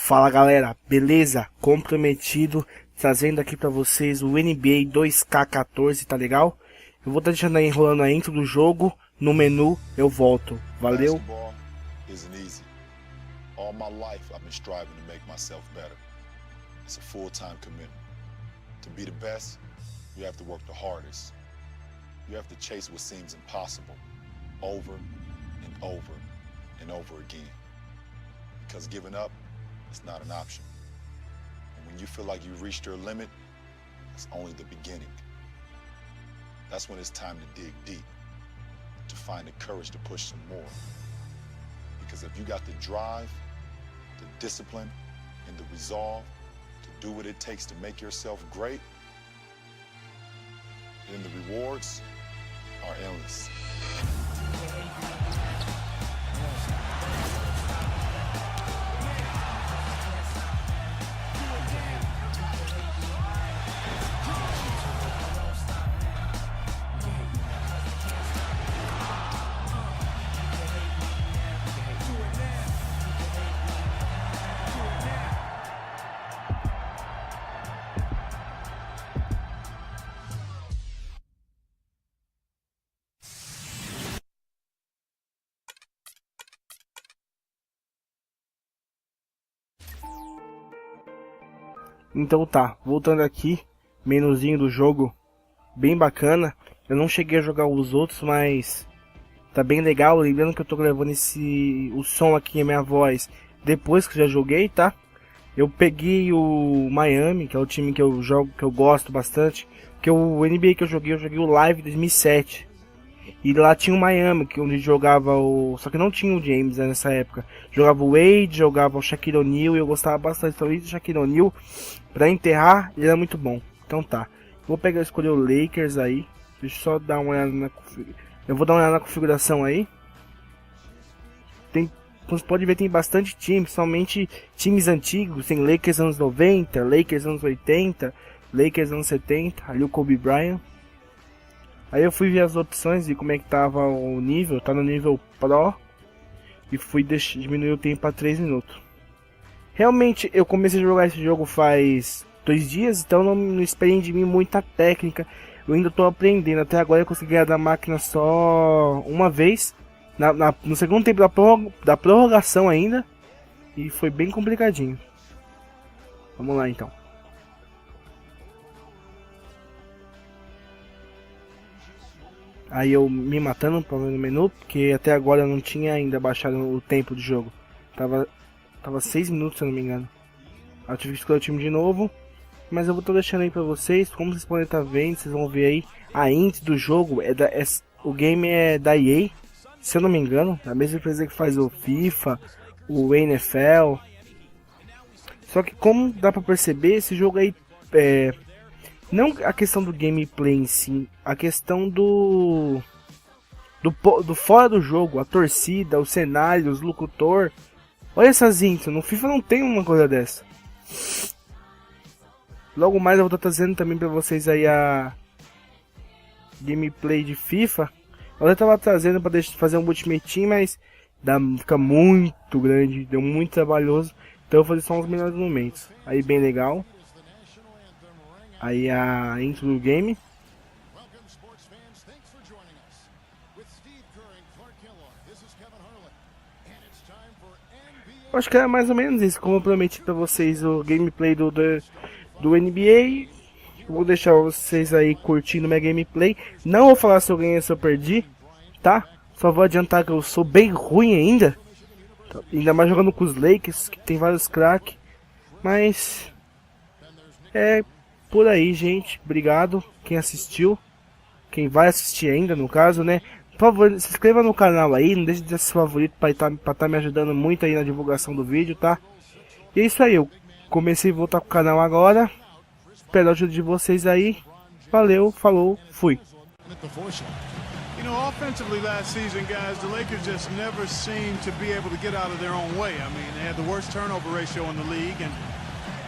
Fala galera, beleza? Comprometido, trazendo aqui pra vocês o NBA 2K14, tá legal? Eu vou estar deixando aí enrolando a intro do jogo, no menu eu volto, valeu? All my life I've been striving to make myself better. It's a full-time commitment. To be the best, you have to work the hardest. You have to chase what seems impossible over and over and over again. Because giving up is not an option. And when you feel like you've reached your limit, it's only the beginning. That's when it's time to dig deep, to find the courage to push some more. Because if you got the drive, the discipline, and the resolve to do what it takes to make yourself great, then the rewards are endless. Então tá, voltando aqui, menuzinho do jogo, bem bacana. Eu não cheguei a jogar os outros, mas tá bem legal. Lembrando que eu tô gravando o som aqui, a minha voz, depois que eu já joguei, tá? Eu peguei o Miami, que é o time que eu jogo, que eu gosto bastante. Que o NBA que eu joguei o Live 2007. E lá tinha o Miami, que onde jogava o... Só que não tinha o James, né, nessa época. Jogava o Wade, jogava o Shaquille O'Neal, e eu gostava bastante do Shaquille O'Neal. Pra enterrar, ele era muito bom. Então tá. Vou pegar e escolher o Lakers aí. Deixa eu só dar uma olhada na configuração. Eu vou dar uma olhada na configuração aí. Tem, como você pode ver, tem bastante time, somente times antigos. Tem Lakers anos 90, Lakers anos 80, Lakers anos 70. Ali o Kobe Bryant. Aí eu fui ver as opções e como é que tava o nível. Tá no nível Pro. E fui diminuir o tempo a 3 minutos. Realmente eu comecei a jogar esse jogo faz 2 dias. Então não esperem de mim muita técnica. Eu ainda tô aprendendo. Até agora eu consegui ganhar da máquina só uma vez. No segundo tempo da prorrogação ainda. E foi bem complicadinho. Vamos lá então. Aí eu me matando no menu, porque até agora eu não tinha ainda baixado o tempo do jogo. Tava 6 minutos, se eu não me engano. Aí eu tive que escolher o time de novo. Mas eu vou estar deixando aí pra vocês. Como vocês podem estar vendo, vocês vão ver aí. A int do jogo, o game é da EA, se eu não me engano. A mesma empresa que faz o FIFA, o NFL. Só que como dá pra perceber, esse jogo aí não a questão do gameplay em si, a questão do fora do jogo, a torcida, o cenário, os locutor. Olha essas intros, no FIFA não tem uma coisa dessa. Logo mais eu vou estar trazendo também pra vocês aí a gameplay de FIFA. Eu já estava trazendo para fazer um Ultimate Team, mas fica muito grande, deu muito trabalhoso. Então eu vou fazer só uns melhores momentos. Aí bem legal. Aí a intro do game. Eu acho que é mais ou menos isso, como eu prometi pra vocês o gameplay do NBA. Eu vou deixar vocês aí curtindo minha gameplay. Não vou falar se eu ganhei ou se eu perdi, tá? Só vou adiantar que eu sou bem ruim ainda. Ainda mais jogando com os Lakers, que tem vários craques. Mas é por aí, gente. Obrigado quem assistiu. Quem vai assistir ainda, no caso, né? Por favor, se inscreva no canal aí. Não deixe de dar seu favorito para estar me ajudando muito aí na divulgação do vídeo, tá? E é isso aí. Eu comecei a voltar pro canal agora. Espero a ajuda de vocês aí. Valeu, falou, fui. You know, offensively last season, guys, the Lakers just never seemed to be able to get out of their own way. I mean, they had the worst turnover ratio in the league, and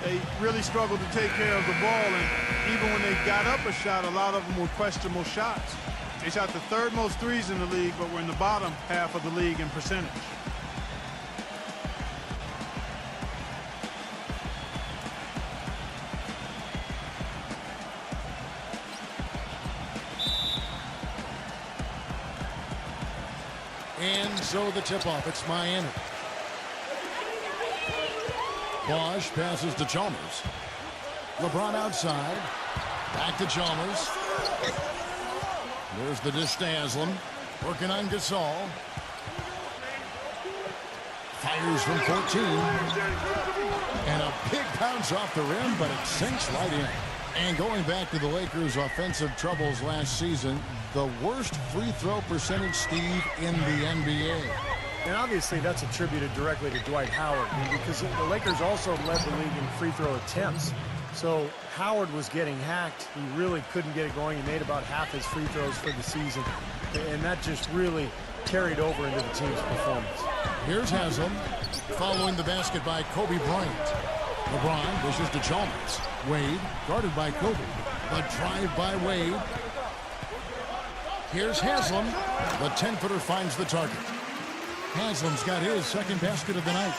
they really struggled to take care of the ball. And even when they got up a shot, a lot of them were questionable shots. They shot the third most threes in the league, but were in the bottom half of the league in percentage. And so the tip-off, it's Miami. Bosch passes to Chalmers. LeBron outside. Back to Chalmers. There's the dish to Haslam. Working on Gasol. Fires from 14. And a big bounce off the rim, but it sinks right in. And going back to the Lakers' offensive troubles last season, the worst free throw percentage, Steve, in the NBA. And obviously that's attributed directly to Dwight Howard, because the Lakers also led the league in free throw attempts. So Howard was getting hacked. He really couldn't get it going. He made about half his free throws for the season. And that just really carried over into the team's performance. Here's Haslam, following the basket by Kobe Bryant. LeBron dishes to Chalmers. Wade, guarded by Kobe. The drive by Wade. Here's Haslam. The 10-footer finds the target. Haslam's got his second basket of the night.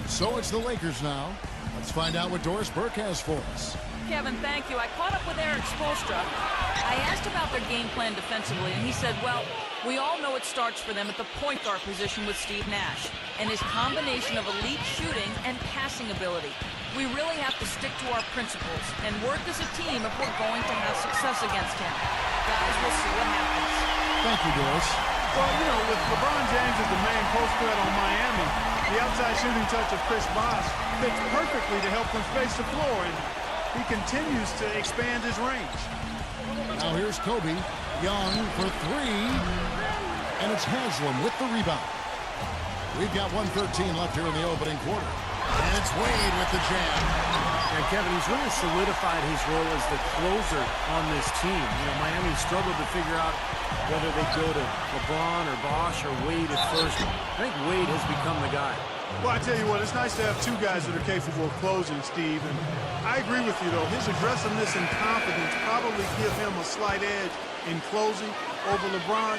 So it's the Lakers now. Let's find out what Doris Burke has for us. Kevin, thank you. I caught up with Eric Spoelstra. I asked about their game plan defensively, and he said, well, we all know it starts for them at the point guard position with Steve Nash and his combination of elite shooting and passing ability. We really have to stick to our principles and work as a team if we're going to have success against him. Guys, we'll see what happens. Thank you, Doris. Well, you know, with LeBron James as the main post threat on Miami, the outside shooting touch of Chris Bosh fits perfectly to help them space the floor, and he continues to expand his range. Now here's Kobe. Young for three. And it's Haslam with the rebound. We've got 1:13 left here in the opening quarter. And it's Wade with the jam. And Kevin, he's really solidified his role as the closer on this team. You know, Miami struggled to figure out whether they go to LeBron or Bosh or Wade at first. I think Wade has become the guy. Well, I tell you what, it's nice to have two guys that are capable of closing, Steve. And I agree with you, though. His aggressiveness and confidence probably give him a slight edge in closing over LeBron.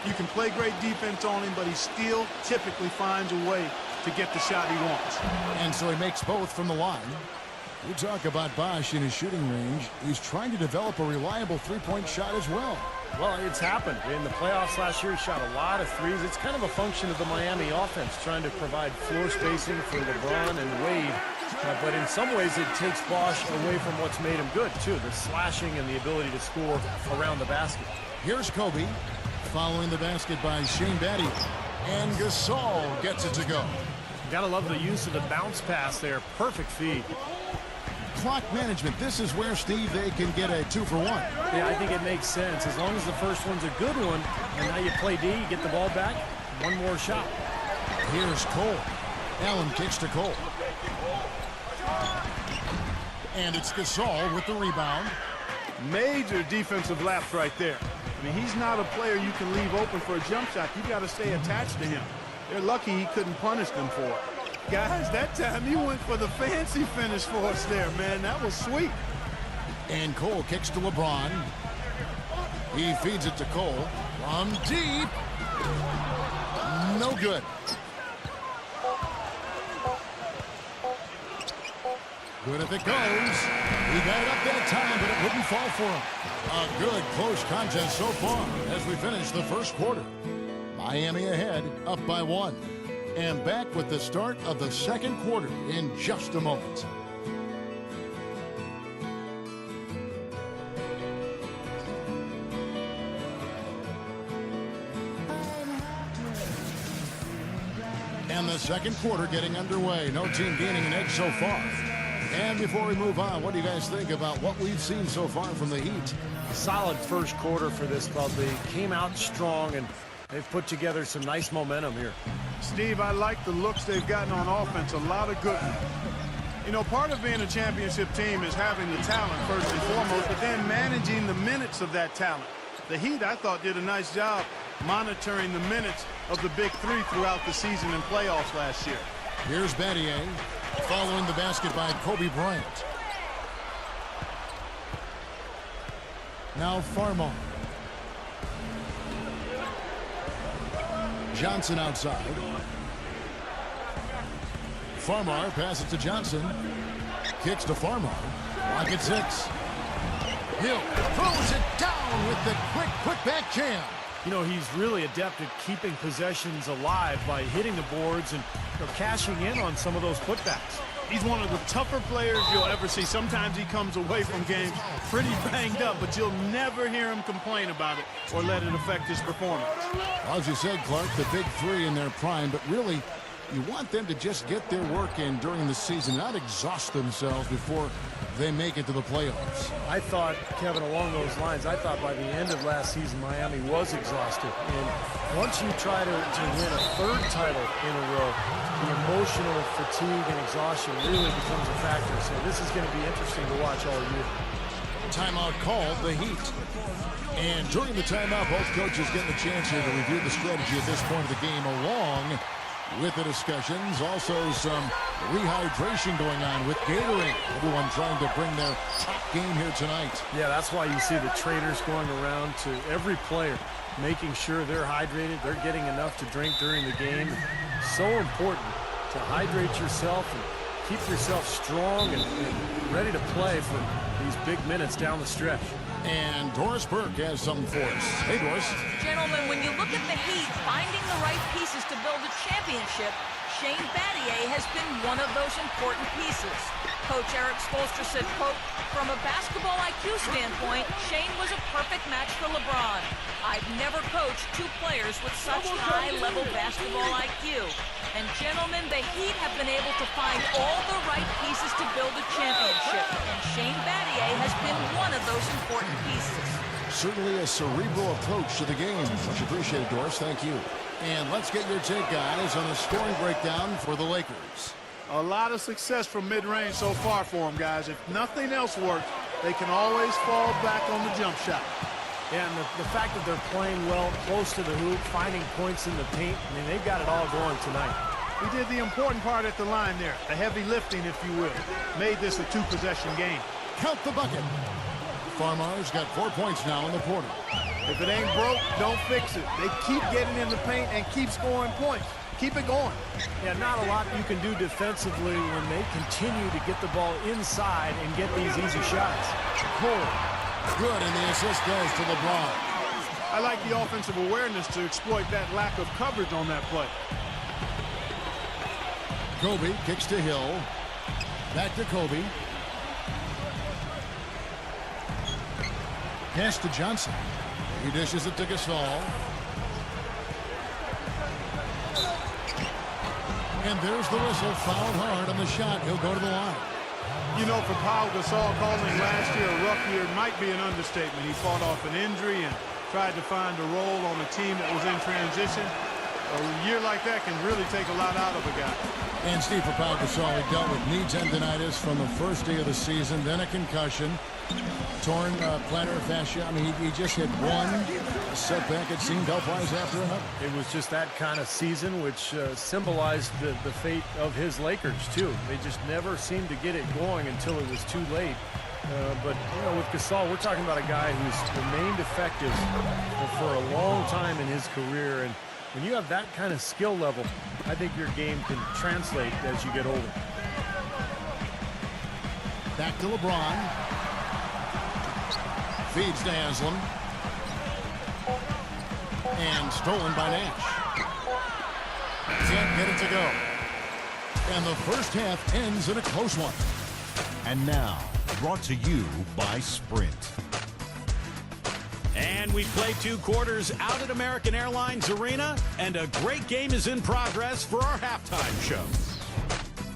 You can play great defense on him, but he still typically finds a way to get the shot he wants. And so he makes both from the line. We talk about Bosh in his shooting range. He's trying to develop a reliable three-point shot as well. Well, it's happened. In the playoffs last year, he shot a lot of threes. It's kind of a function of the Miami offense, trying to provide floor spacing for LeBron and Wade. But in some ways, it takes Bosh away from what's made him good, too, the slashing and the ability to score around the basket. Here's Kobe, following the basket by Shane Battier. And Gasol gets it to go. Gotta love the use of the bounce pass there. Perfect feed. Clock management. This is where, Steve, they can get a 2-for-1. Yeah, I think it makes sense. As long as the first one's a good one, and now you play D, you get the ball back, one more shot. Here's Cole. Allen kicks to Cole. And it's Gasol with the rebound. Major defensive lapse right there. I mean, he's not a player you can leave open for a jump shot. You got to stay attached to him. They're lucky he couldn't punish them for it. Guys, that time he went for the fancy finish for us there, man. That was sweet. And Cole kicks to LeBron. He feeds it to Cole. From deep. No good. Good if it goes. He got it up that time, but it wouldn't fall for him. A good close contest so far as we finish the first quarter. Miami ahead, up by 1. And back with the start of the second quarter in just a moment. And the second quarter getting underway. No team gaining an edge so far. And before we move on, what do you guys think about what we've seen so far from the Heat? A solid first quarter for this club. They came out strong, and they've put together some nice momentum here. Steve, I like the looks they've gotten on offense. A lot of good ones. You know, part of being a championship team is having the talent first and foremost, but then managing the minutes of that talent. The Heat, I thought, did a nice job monitoring the minutes of the big three throughout the season and playoffs last year. Here's Battier, following the basket by Kobe Bryant. Now Farmar. Johnson outside. Farmar passes to Johnson. Kicks to Farmar. Lock at 6. Hill throws it down with the quick back jam. You know, he's really adept at keeping possessions alive by hitting the boards and cashing in on some of those putbacks. He's one of the tougher players you'll ever see. Sometimes he comes away from games pretty banged up, but you'll never hear him complain about it or let it affect his performance. Well, as you said, Clark, the big three in their prime, but really, you want them to just get their work in during the season, not exhaust themselves before they make it to the playoffs. I thought, Kevin, along those lines, I thought by the end of last season, Miami was exhausted. And once you try to win a third title in a row, the emotional fatigue and exhaustion really becomes a factor. So this is going to be interesting to watch all year. Timeout called, the Heat. And during the timeout, both coaches getting a chance here to review the strategy at this point of the game, along with the discussions. Also some rehydration going on with Gatorade. Everyone trying to bring their top game here tonight. Yeah, that's why you see the traders going around to every player, making sure they're hydrated, they're getting enough to drink during the game. So important to hydrate yourself and keep yourself strong and ready to play for these big minutes down the stretch. And Doris Burke has something for us. Hey, Doris. Gentlemen, when you look at the Heat finding the right pieces to build a championship, Shane Battier has been one of those important pieces. Coach Eric Spoelstra said, quote, "From a basketball IQ standpoint, Shane was a perfect match for LeBron. I've never coached two players with such high-level basketball IQ. And gentlemen, the Heat have been able to find all the right pieces to build a championship. And Shane Battier has been one of those important pieces." Certainly a cerebral approach to the game. Much appreciated, Doris. Thank you. And let's get your take, guys, on the scoring breakdown for the Lakers. A lot of success from mid-range so far for them, guys. If nothing else works, they can always fall back on the jump shot. And the fact that they're playing well close to the hoop, finding points in the paint, I mean, they've got it all going tonight. He did the important part at the line there, the heavy lifting, if you will. Made this a two-possession game. Count the bucket. Farmar's got 4 points now in the quarter. If it ain't broke, don't fix it. They keep getting in the paint and keep scoring points. Keep it going. Yeah, not a lot you can do defensively when they continue to get the ball inside and get these easy shots. Cole. Good, and the assist goes to LeBron. I like the offensive awareness to exploit that lack of coverage on that play. Kobe kicks to Hill. Back to Kobe. Pass to Johnson. He dishes it to Gasol. And there's the whistle. Fouled hard on the shot. He'll go to the line. You know, for Pau Gasol, calling last year a rough year might be an understatement. He fought off an injury and tried to find a role on a team that was in transition. A year like that can really take a lot out of a guy. And Steve, for Pau Gasol, he dealt with knee tendonitis from the first day of the season, then a concussion, torn plantar fascia. I mean, he just had one setback, it seemed, health-wise after another. It was just that kind of season, which symbolized the fate of his Lakers, too. They just never seemed to get it going until it was too late. But, you know, with Gasol, we're talking about a guy who's remained effective for a long time in his career. And when you have that kind of skill level, I think your game can translate as you get older. Back to LeBron. Feeds to Haslam. And stolen by Nash. Can't get it to go. And the first half ends in a close one. And now, brought to you by Sprint. And we played 2 quarters out at American Airlines Arena, and a great game is in progress for our halftime show.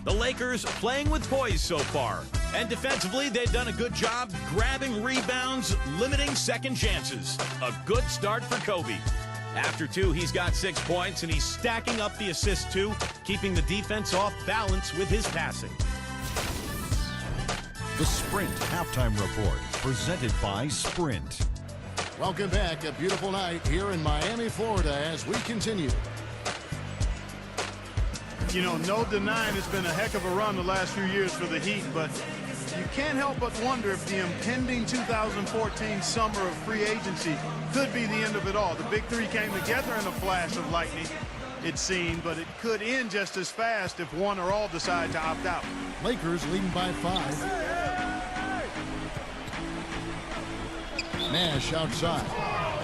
The Lakers playing with poise so far, and defensively they've done a good job grabbing rebounds, limiting second chances. A good start for Kobe. After 2, he's got 6 points, and he's stacking up the assists too, keeping the defense off balance with his passing. The Sprint Halftime Report, presented by Sprint. Welcome back. A beautiful night here in Miami, Florida, as we continue. You know, no denying it's been a heck of a run the last few years for the Heat, but you can't help but wonder if the impending 2014 summer of free agency could be the end of it all. The big three came together in a flash of lightning, it seemed, but it could end just as fast if one or all decide to opt out. Lakers leading by 5. Nash outside.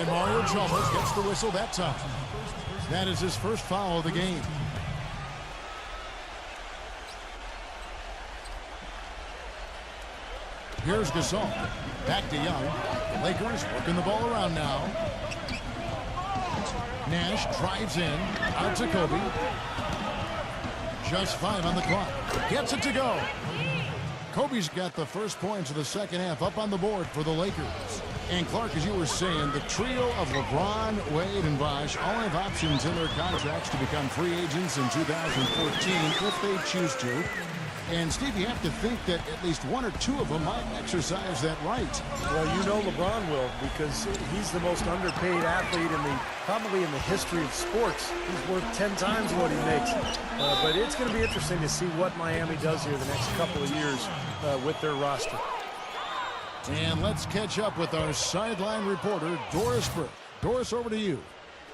And Mario Chalmers gets the whistle that time. That is his first foul of the game. Here's Gasol. Back to Young. The Lakers working the ball around now. Nash drives in. Out to Kobe. Just 5 on the clock. Gets it to go. Kobe's got the first points of the second half up on the board for the Lakers. And Clark, as you were saying, the trio of LeBron, Wade, and Bosh all have options in their contracts to become free agents in 2014 if they choose to. And, Steve, you have to think that at least one or two of them might exercise that right. Well, you know LeBron will, because he's the most underpaid athlete probably in the history of sports. He's worth 10 times what he makes. But it's going to be interesting to see what Miami does here the next couple of years with their roster. And let's catch up with our sideline reporter, Doris Burke. Doris, over to you.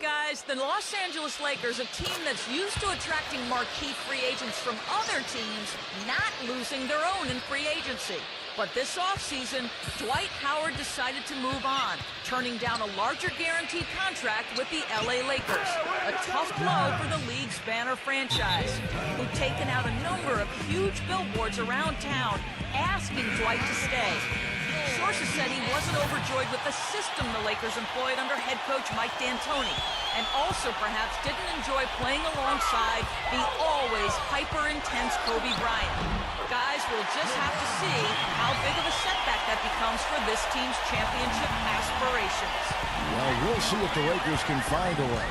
Guys, the Los Angeles Lakers, a team that's used to attracting marquee free agents from other teams, not losing their own in free agency. But this offseason, Dwight Howard decided to move on, turning down a larger guaranteed contract with the LA Lakers. A tough blow for the league's banner franchise, who've taken out a number of huge billboards around town asking Dwight to stay. Sources said he wasn't overjoyed with the system the Lakers employed under head coach Mike D'Antoni, and also perhaps didn't enjoy playing alongside the always hyper-intense Kobe Bryant. Guys, we'll just have to see how big of a setback that becomes for this team's championship aspirations. Well, we'll see if the Lakers can find a way.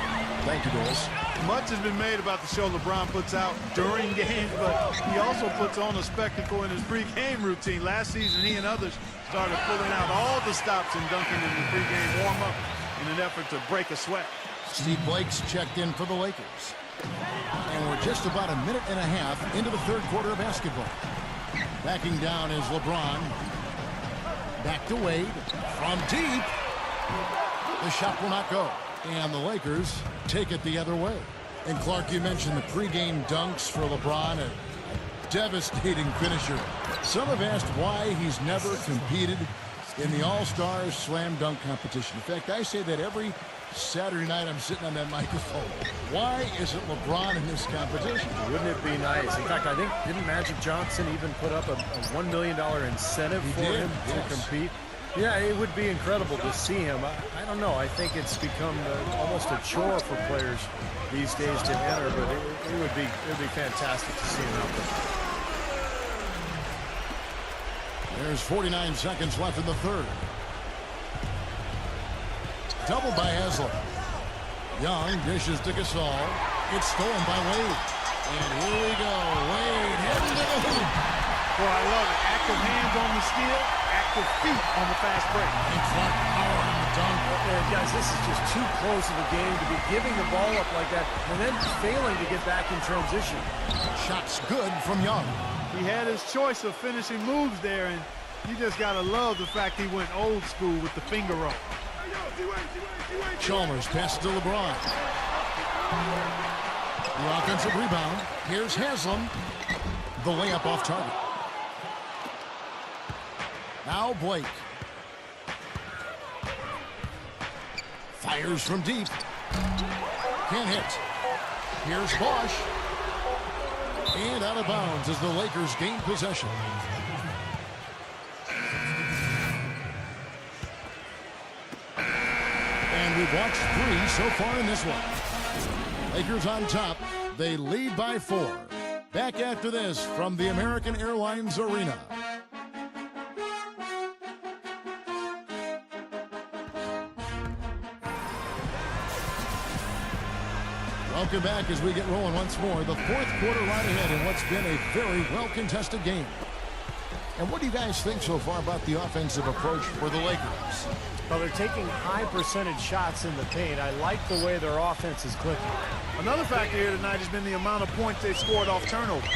Thank you, Doris. Much has been made about the show LeBron puts out during games, but he also puts on a spectacle in his pre-game routine. Last season, he and others started pulling out all the stops and dunking in the pre-game warm-up in an effort to break a sweat. Steve Blake's checked in for the Lakers. And we're just about a minute and a half into the third quarter of basketball. Backing down is LeBron. Back to Wade. From deep. The shot will not go. And the Lakers take it the other way. And Clark, you mentioned the pregame dunks for LeBron, a devastating finisher. Some have asked why he's never competed in the All-Stars Slam Dunk competition. In fact, I say that every Saturday night I'm sitting on that microphone. Why isn't LeBron in this competition? Wouldn't it be nice? In fact, I think, didn't Magic Johnson even put up a $1 million incentive for him to compete? Yeah, it would be incredible to see him. I don't know. I think it's become almost a chore for players these days to enter, but it would be fantastic to see him out there. There's 49 seconds left in the third. Doubled by Haslam. Young dishes to Gasol. It's stolen by Wade. And here we go. Wade heading to the hoop. Boy, I love it. Active hands on the steal, active feet on the fast break. And Clark power on the dunk. Guys, this is just too close of a game to be giving the ball up like that and then failing to get back in transition. Shot's good from Young. He had his choice of finishing moves there, and you just got to love the fact he went old school with the finger roll. Chalmers passes to LeBron. The offensive rebound. Here's Haslam. The layup off target. Now Blake. Fires from deep. Can't hit. Here's Bosh. And out of bounds as the Lakers gain possession. And we've watched 3 so far in this one. Lakers on top. They lead by 4. Back after this from the American Airlines Arena. Welcome back as we get rolling once more. The fourth quarter right ahead in what's been a very well-contested game. And what do you guys think so far about the offensive approach for the Lakers? Well, they're taking high percentage shots in the paint. I like the way their offense is clicking. Another factor here tonight has been the amount of points they scored off turnovers.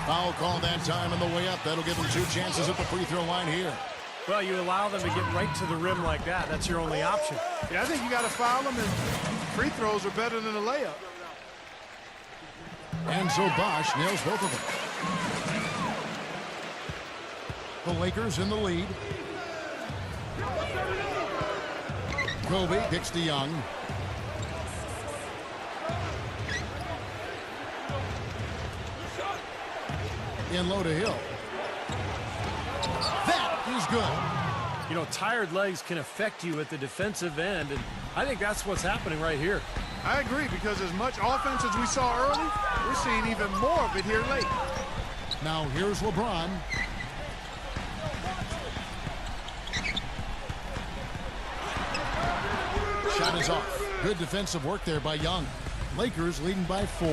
Foul call that time on the way up. That'll give them 2 chances at the free throw line here. Well, you allow them to get right to the rim like that. That's your only option. Yeah, I think you got to foul them, and free throws are better than a layup. And so Bosh nails both of them. The Lakers in the lead. Kobe kicks to Young. In low to Hill. That is good. You know, tired legs can affect you at the defensive end, and I think that's what's happening right here. I agree, because as much offense as we saw early, we're seeing even more of it here late. Now here's LeBron. Shot is off. Good defensive work there by Young. Lakers leading by 4.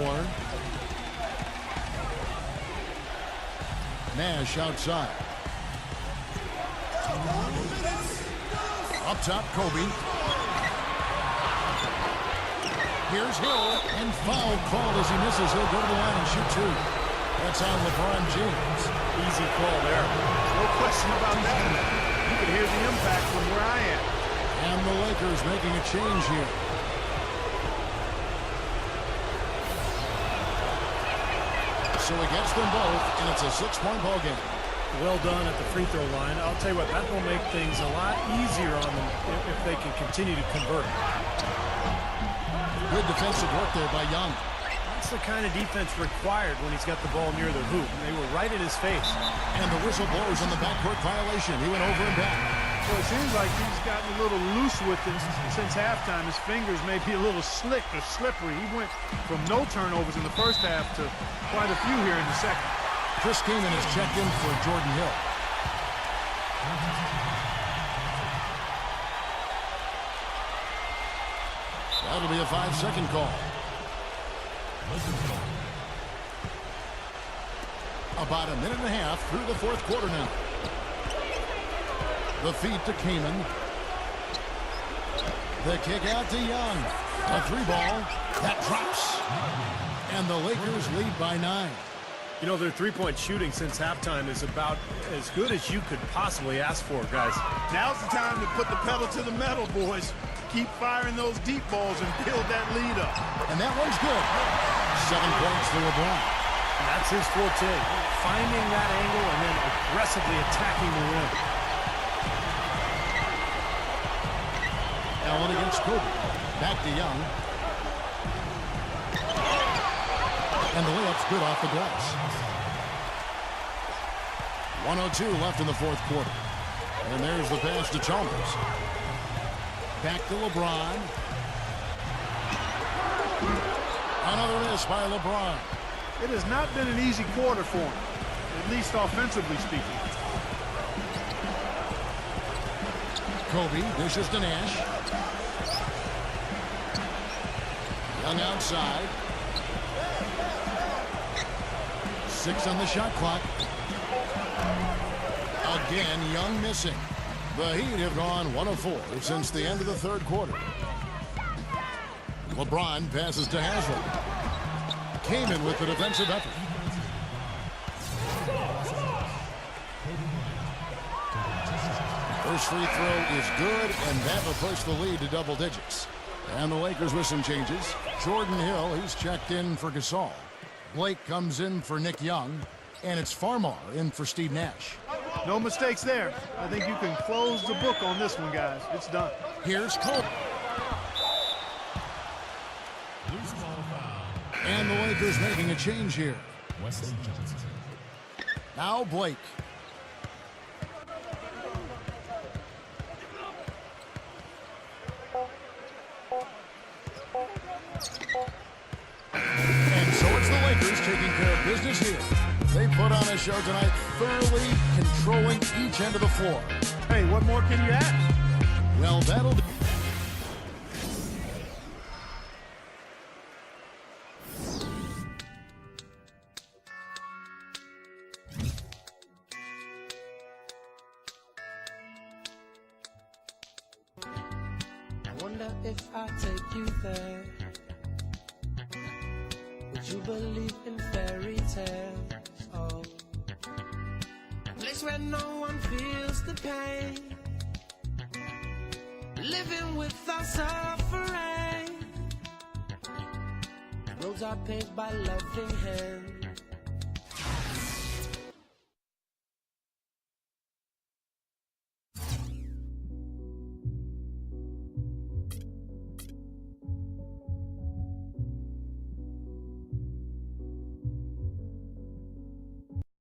Nash outside. Up top, Kobe. Here's Hill, and foul called as he misses. He'll go to the line and shoot 2. That's on LeBron James. Easy call there. No question about that. You can hear the impact from where I am. And the Lakers making a change here. So he gets them both, and it's a 6-point ball game. Well done at the free throw line. I'll tell you what, that will make things a lot easier on them if they can continue to convert. Good defensive work there by Young. That's the kind of defense required when he's got the ball near the hoop. They were right in his face. And the whistle blows on the backcourt violation. He went over and back. Well, it seems like he's gotten a little loose with it since halftime. His fingers may be a little slick or slippery. He went from no turnovers in the first half to quite a few here in the second. Chris Kaman has checked in for Jordan Hill. That'll be a 5-second call. About a minute and a half through the fourth quarter now. The feed to Kaman. The kick out to Young. A 3-ball. That drops. And the Lakers lead by 9. You know, their three-point shooting since halftime is about as good as you could possibly ask for, guys. Now's the time to put the pedal to the metal, boys. Keep firing those deep balls and build that lead up. And that one's good. 7 points for LeBron. And that's his forte. Finding that angle and then aggressively attacking the rim. Allen against Kobe. Back to Young. And the layup's good off the glass. 1:02 left in the fourth quarter. And there's the pass to Chalmers. Back to LeBron. Another miss by LeBron. It has not been an easy quarter for him, at least offensively speaking. Kobe dishes to Nash. Young outside. 6 on the shot clock. Again, Young missing. The Heat have gone 1 of 4 since the end of the third quarter. LeBron passes to Haslam. Kaman with the defensive effort. First free throw is good, and that will push the lead to double digits. And the Lakers with some changes. Jordan Hill, he's checked in for Gasol. Blake comes in for Nick Young, and it's Farmar in for Steve Nash. No mistakes there. I think you can close the book on this one, guys. It's done. Here's Cole. And the Lakers making a change here. Now Blake. And so it's the Lakers taking care of business here. They put on a show tonight, thoroughly controlling each end of the floor. Hey, what more can you ask? Well, that'll do. I wonder if I take you there. Would you believe in fairy tales? Oh, a place where no one feels the pain, living without suffering. Roads are paved by loving hands.